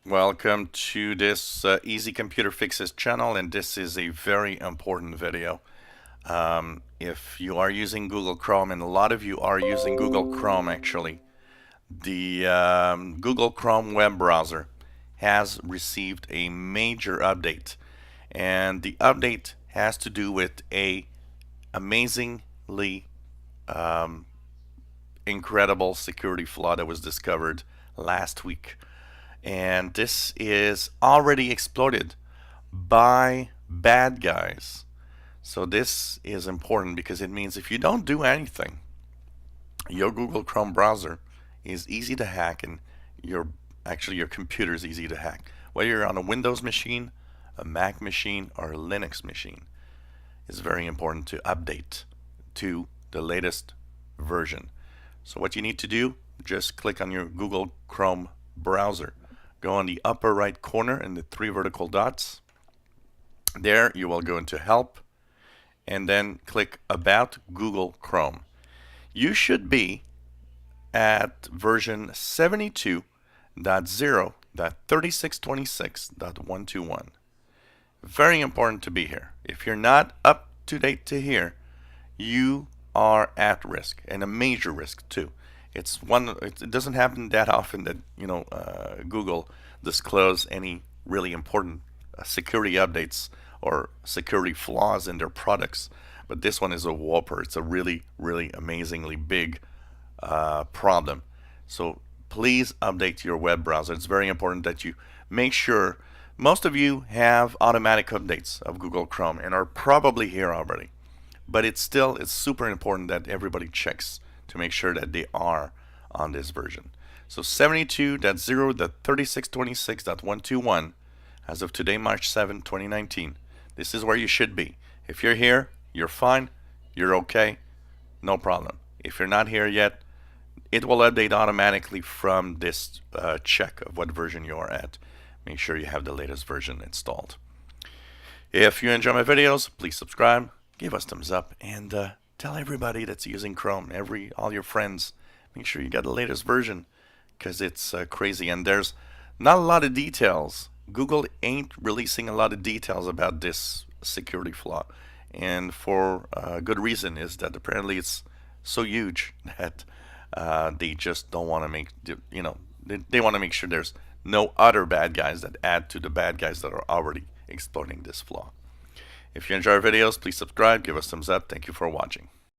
Welcome to this Easy Computer Fixes channel, and this is a very important video. If you are using Google Chrome, and a lot of you are using Google Chrome actually, the Google Chrome web browser has received a major update, and the update has to do with a amazingly incredible security flaw that was discovered last week. And this is already exploited by bad guys. So this is important because it means if you don't do anything, your Google Chrome browser is easy to hack, and your computer is easy to hack. Whether you're on a Windows machine, a Mac machine, or a Linux machine, it's very important to update to the latest version. So what you need to do, just click on your Google Chrome browser. Go on the upper right corner in the three vertical dots. There you will go into Help and then click About Google Chrome. You should be at version 72.0.3626.121. Very important to be here. If you're not up to date to here, you are at risk, and a major risk too. It doesn't happen that often that Google disclose any really important security updates or security flaws in their products, but this one is a whopper. It's a really amazingly big problem. So please update your web browser. It's very important that you make sure. Most of you have automatic updates of Google Chrome and are probably here already, but it's super important that everybody checks to make sure that they are on this version. So 72.0.3626.121 as of today, March 7, 2019. This is where you should be. If you're here, you're fine, you're okay, no problem. If you're not here yet, it will update automatically from this check of what version you are at. Make sure you have the latest version installed. If you enjoy my videos, please subscribe, give us thumbs up, and tell everybody that's using Chrome, all your friends, make sure you got the latest version, because it's crazy, and there's not a lot of details. Google ain't releasing a lot of details about this security flaw, and for good reason, is that apparently it's so huge that they just don't want to they want to make sure there's no other bad guys that add to the bad guys that are already exploiting this flaw. If you enjoy our videos, please subscribe, give us thumbs up. Thank you for watching.